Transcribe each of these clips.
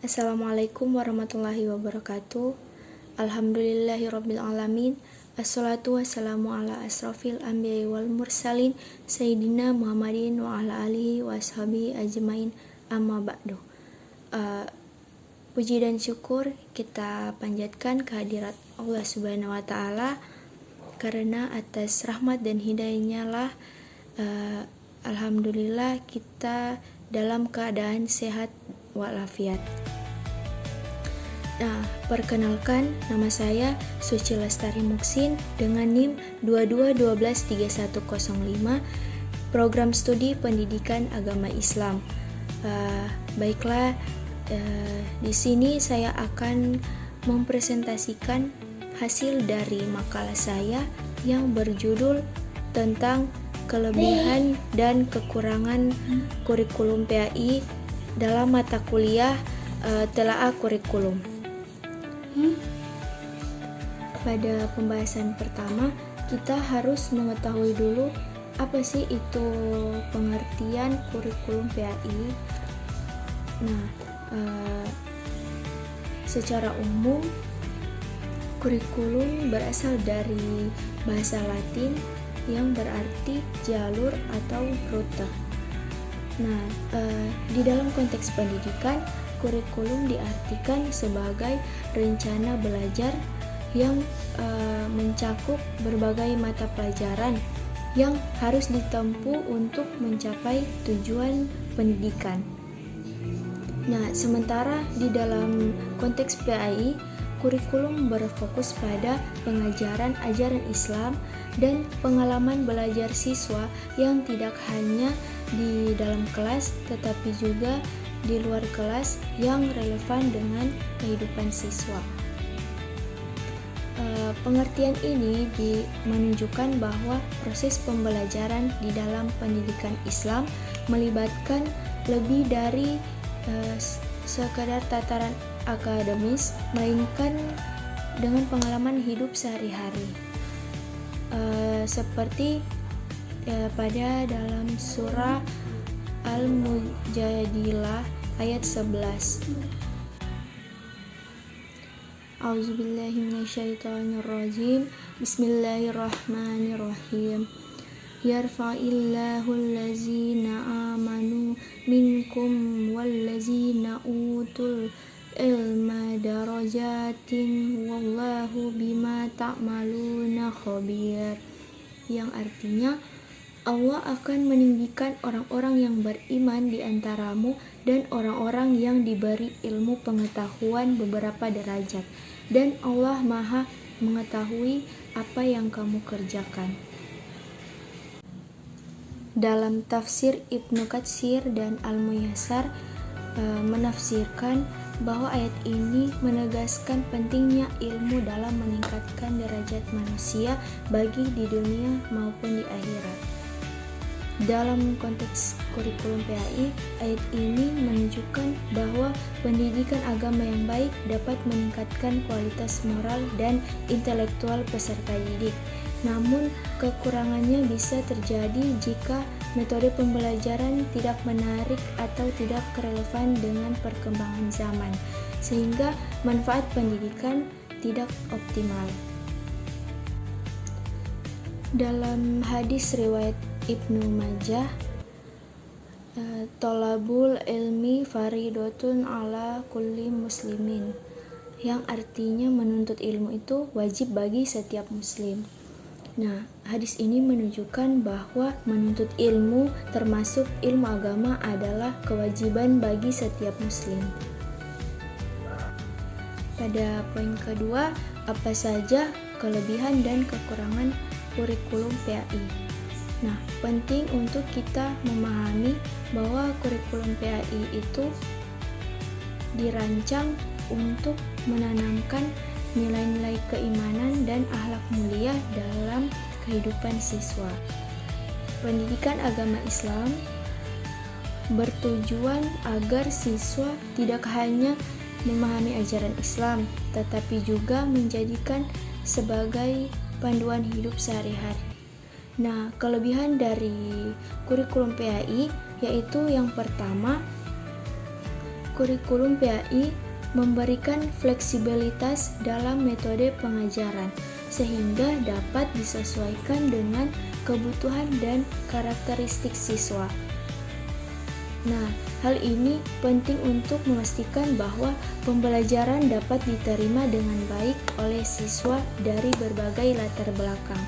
Assalamualaikum warahmatullahi wabarakatuh. Alhamdulillahirabbil alamin. Assalatu wassalamu ala asrofil anbiya'i wal mursalin Sayyidina Muhammadin wa ala alihi wa ashabihi ajmain amma ba'du. Puji dan syukur kita panjatkan kehadirat Allah Subhanahu wa Ta'ala, karena atas rahmat dan hidayahnya lah alhamdulillah kita dalam keadaan sehat walafiat. Perkenalkan, nama saya Suci Lestari Muksin dengan NIM 22123105, Program Studi Pendidikan Agama Islam. Baiklah, di sini saya akan mempresentasikan hasil dari makalah saya yang berjudul tentang kelebihan dan kekurangan kurikulum PAI dalam mata kuliah telaah kurikulum. Pada pembahasan pertama, kita harus mengetahui dulu apa sih itu pengertian kurikulum PAI. Secara umum, kurikulum berasal dari bahasa Latin yang berarti jalur atau rute. Di dalam konteks pendidikan, kurikulum diartikan sebagai rencana belajar yang mencakup berbagai mata pelajaran yang harus ditempuh untuk mencapai tujuan pendidikan. Sementara di dalam konteks PAI, kurikulum berfokus pada pengajaran ajaran Islam dan pengalaman belajar siswa yang tidak hanya di dalam kelas tetapi juga di luar kelas yang relevan dengan kehidupan siswa. Pengertian ini menunjukkan bahwa proses pembelajaran di dalam pendidikan Islam melibatkan lebih dari sekadar tataran akademis, melainkan dengan pengalaman hidup sehari-hari. Seperti pada dalam surah Al-Mujadilah ayat 11. A'udzubillahi minasyaitonirrajim. Bismillahirrahmanirrahim. Yarfa'illahu allazina amanu minkum wallazina utul ilma darajatin wallahu bima ta'maluna khabir. Yang artinya, Allah akan meninggikan orang-orang yang beriman di antaramu dan orang-orang yang diberi ilmu pengetahuan beberapa derajat, dan Allah Maha mengetahui apa yang kamu kerjakan. Dalam tafsir Ibnu Katsir dan Al-Muyassar menafsirkan bahwa ayat ini menegaskan pentingnya ilmu dalam meningkatkan derajat manusia baik di dunia maupun di akhirat. Dalam konteks kurikulum PAI, ayat ini menunjukkan bahwa pendidikan agama yang baik dapat meningkatkan kualitas moral dan intelektual peserta didik. Namun, kekurangannya bisa terjadi jika metode pembelajaran tidak menarik atau tidak relevan dengan perkembangan zaman, sehingga manfaat pendidikan tidak optimal. Dalam hadis riwayat Ibnu Majah, tolabul ilmi faridotun ala kulli muslimin, yang artinya menuntut ilmu itu wajib bagi setiap muslim. Hadis ini menunjukkan bahwa menuntut ilmu termasuk ilmu agama adalah kewajiban bagi setiap muslim. Pada poin kedua, apa saja kelebihan dan kekurangan kurikulum PAI? Penting untuk kita memahami bahwa kurikulum PAI itu dirancang untuk menanamkan nilai-nilai keimanan dan akhlak mulia dalam kehidupan siswa. Pendidikan agama Islam bertujuan agar siswa tidak hanya memahami ajaran Islam, tetapi juga menjadikan sebagai panduan hidup sehari-hari. Kelebihan dari kurikulum PAI yaitu yang pertama, kurikulum PAI memberikan fleksibilitas dalam metode pengajaran sehingga dapat disesuaikan dengan kebutuhan dan karakteristik siswa. Nah, hal ini penting untuk memastikan bahwa pembelajaran dapat diterima dengan baik oleh siswa dari berbagai latar belakang.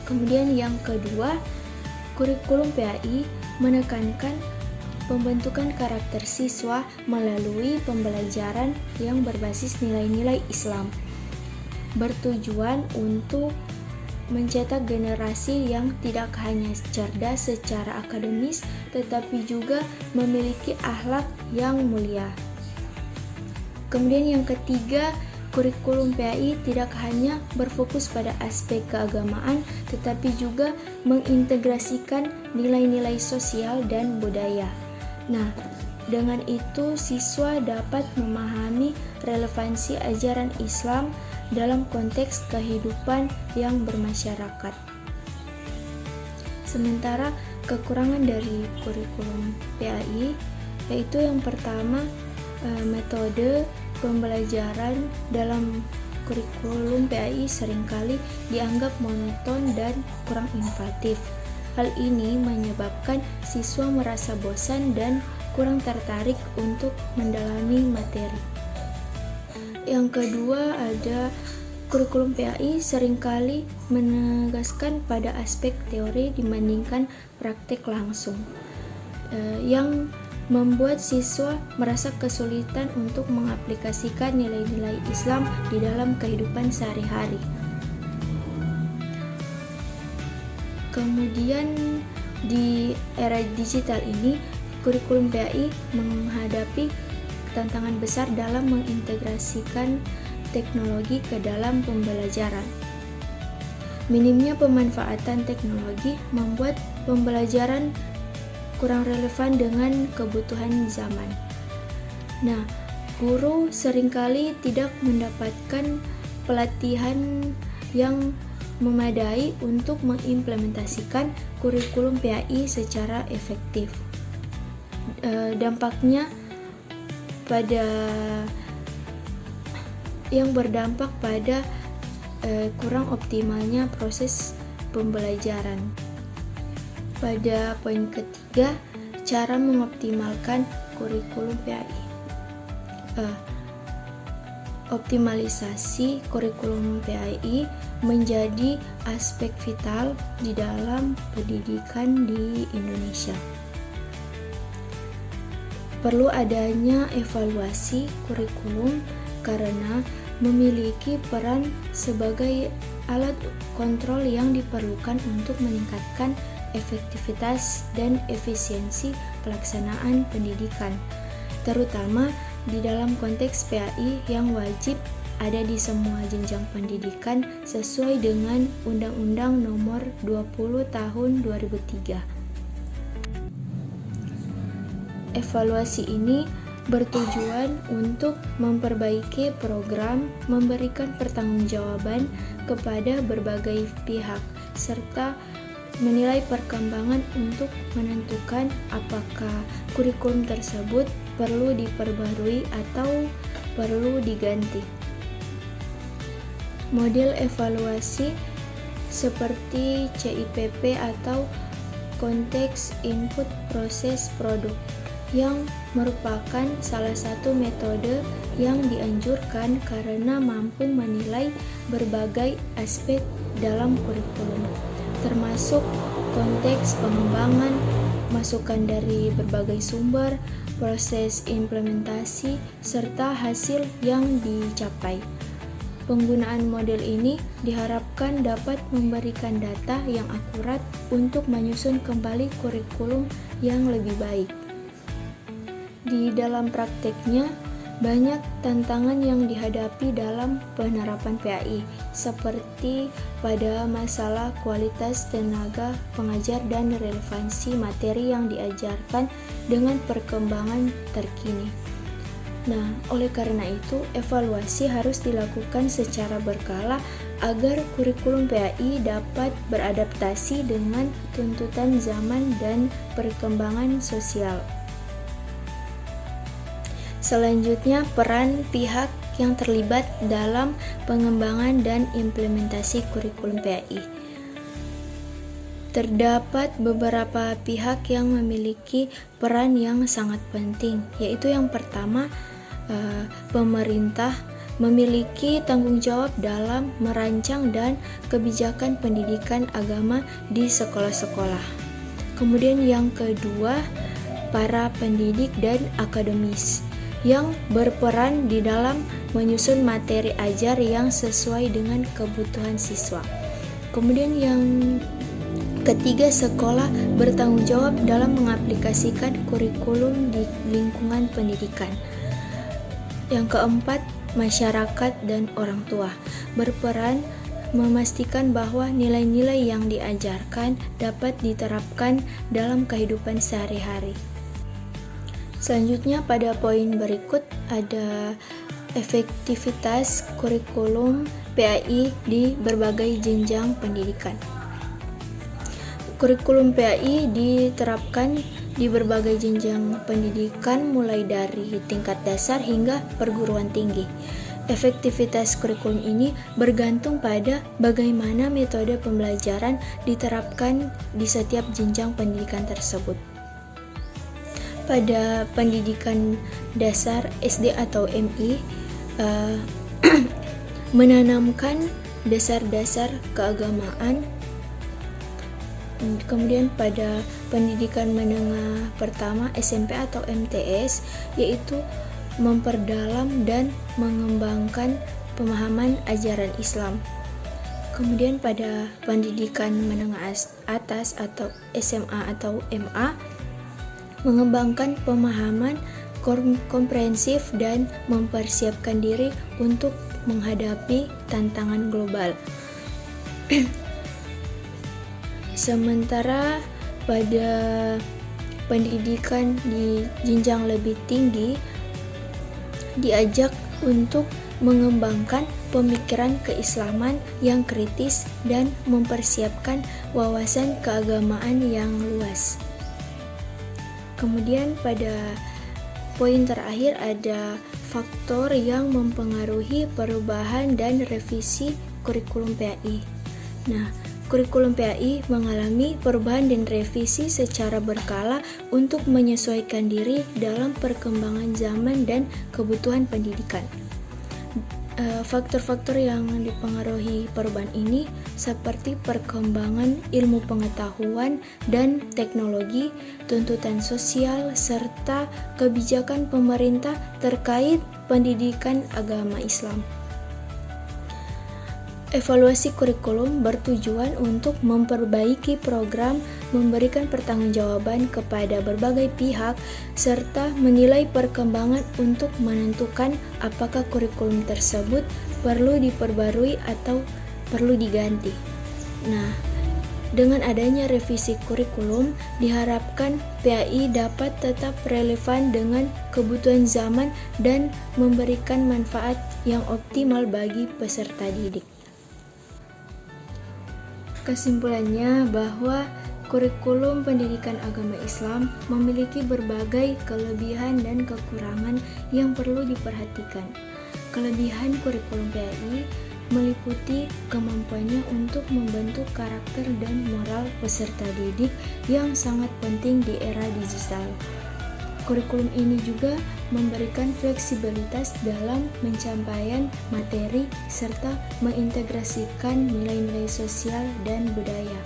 Kemudian yang kedua, kurikulum PAI menekankan pembentukan karakter siswa melalui pembelajaran yang berbasis nilai-nilai Islam, bertujuan untuk mencetak generasi yang tidak hanya cerdas secara akademis, tetapi juga memiliki akhlak yang mulia. Kemudian yang ketiga, kurikulum PAI tidak hanya berfokus pada aspek keagamaan, tetapi juga mengintegrasikan nilai-nilai sosial dan budaya. Nah, dengan itu siswa dapat memahami relevansi ajaran Islam dalam konteks kehidupan yang bermasyarakat. Sementara kekurangan dari kurikulum PAI yaitu yang pertama, metode pembelajaran dalam kurikulum PAI seringkali dianggap monoton dan kurang inovatif. Hal ini menyebabkan siswa merasa bosan dan kurang tertarik untuk mendalami materi. Yang kedua, ada kurikulum PAI seringkali menegaskan pada aspek teori dibandingkan praktik langsung, yang membuat siswa merasa kesulitan untuk mengaplikasikan nilai-nilai Islam di dalam kehidupan sehari-hari. Kemudian di era digital ini, kurikulum PAI menghadapi tantangan besar dalam mengintegrasikan teknologi ke dalam pembelajaran. Minimnya pemanfaatan teknologi membuat pembelajaran kurang relevan dengan kebutuhan zaman. Nah, guru seringkali tidak mendapatkan pelatihan yang memadai untuk mengimplementasikan kurikulum PAI secara efektif. Dampaknya yang berdampak pada kurang optimalnya proses pembelajaran. Pada poin ketiga, cara mengoptimalkan kurikulum PAI. Optimalisasi kurikulum PAI menjadi aspek vital di dalam pendidikan di Indonesia. Perlu adanya evaluasi kurikulum karena memiliki peran sebagai alat kontrol yang diperlukan untuk meningkatkan efektivitas dan efisiensi pelaksanaan pendidikan, terutama di dalam konteks PAI yang wajib ada di semua jenjang pendidikan sesuai dengan Undang-Undang Nomor 20 Tahun 2003. Evaluasi ini bertujuan untuk memperbaiki program, memberikan pertanggungjawaban kepada berbagai pihak, serta menilai perkembangan untuk menentukan apakah kurikulum tersebut perlu diperbarui atau perlu diganti. Model evaluasi seperti CIPP atau konteks input proses produk yang merupakan salah satu metode yang dianjurkan karena mampu menilai berbagai aspek dalam kurikulum, termasuk konteks pengembangan, masukan dari berbagai sumber, proses implementasi, serta hasil yang dicapai. Penggunaan model ini diharapkan dapat memberikan data yang akurat untuk menyusun kembali kurikulum yang lebih baik. Di dalam prakteknya, banyak tantangan yang dihadapi dalam penerapan PAI, seperti pada masalah kualitas tenaga pengajar dan relevansi materi yang diajarkan dengan perkembangan terkini. Nah, oleh karena itu, evaluasi harus dilakukan secara berkala agar kurikulum PAI dapat beradaptasi dengan tuntutan zaman dan perkembangan sosial. Selanjutnya, peran pihak yang terlibat dalam pengembangan dan implementasi kurikulum PAI. Terdapat beberapa pihak yang memiliki peran yang sangat penting, yaitu yang pertama, pemerintah memiliki tanggung jawab dalam merancang dan kebijakan pendidikan agama di sekolah-sekolah. Kemudian yang kedua, para pendidik dan akademis yang berperan di dalam menyusun materi ajar yang sesuai dengan kebutuhan siswa. Kemudian yang ketiga, sekolah bertanggung jawab dalam mengaplikasikan kurikulum di lingkungan pendidikan. Yang keempat, masyarakat dan orang tua berperan memastikan bahwa nilai-nilai yang diajarkan dapat diterapkan dalam kehidupan sehari-hari. Selanjutnya, pada poin berikut ada efektivitas kurikulum PAI di berbagai jenjang pendidikan. Kurikulum PAI diterapkan di berbagai jenjang pendidikan mulai dari tingkat dasar hingga perguruan tinggi. Efektivitas kurikulum ini bergantung pada bagaimana metode pembelajaran diterapkan di setiap jenjang pendidikan tersebut. Pada pendidikan dasar SD atau MI, menanamkan dasar-dasar keagamaan. Kemudian pada pendidikan menengah pertama SMP atau MTS, yaitu memperdalam dan mengembangkan pemahaman ajaran Islam. Kemudian pada pendidikan menengah atas atau SMA atau MA, mengembangkan pemahaman komprehensif dan mempersiapkan diri untuk menghadapi tantangan global. Sementara pada pendidikan di jenjang lebih tinggi diajak untuk mengembangkan pemikiran keislaman yang kritis dan mempersiapkan wawasan keagamaan yang luas. Kemudian pada poin terakhir ada faktor yang mempengaruhi perubahan dan revisi kurikulum PAI. Nah, kurikulum PAI mengalami perubahan dan revisi secara berkala untuk menyesuaikan diri dalam perkembangan zaman dan kebutuhan pendidikan. Faktor-faktor yang dipengaruhi perubahan ini seperti perkembangan ilmu pengetahuan dan teknologi, tuntutan sosial, serta kebijakan pemerintah terkait pendidikan agama Islam. Evaluasi kurikulum bertujuan untuk memperbaiki program, memberikan pertanggungjawaban kepada berbagai pihak, serta menilai perkembangan untuk menentukan apakah kurikulum tersebut perlu diperbarui atau perlu diganti. Nah, dengan adanya revisi kurikulum, diharapkan PAI dapat tetap relevan dengan kebutuhan zaman dan memberikan manfaat yang optimal bagi peserta didik. Kesimpulannya bahwa kurikulum pendidikan agama Islam memiliki berbagai kelebihan dan kekurangan yang perlu diperhatikan. Kelebihan kurikulum PAI meliputi kemampuannya untuk membentuk karakter dan moral peserta didik yang sangat penting di era digital. Kurikulum ini juga memberikan fleksibilitas dalam penyampaian materi serta mengintegrasikan nilai-nilai sosial dan budaya.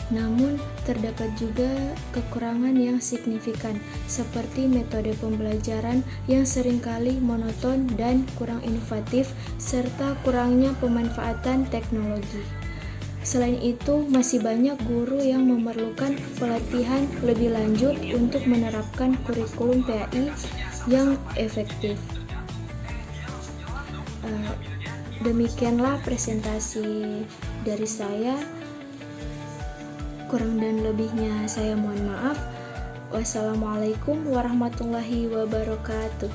Namun, terdapat juga kekurangan yang signifikan, seperti metode pembelajaran yang seringkali monoton dan kurang inovatif, serta kurangnya pemanfaatan teknologi. Selain itu, masih banyak guru yang memerlukan pelatihan lebih lanjut untuk menerapkan kurikulum PAI yang efektif. Demikianlah presentasi dari saya. Kurang dan lebihnya saya mohon maaf. Wassalamualaikum warahmatullahi wabarakatuh.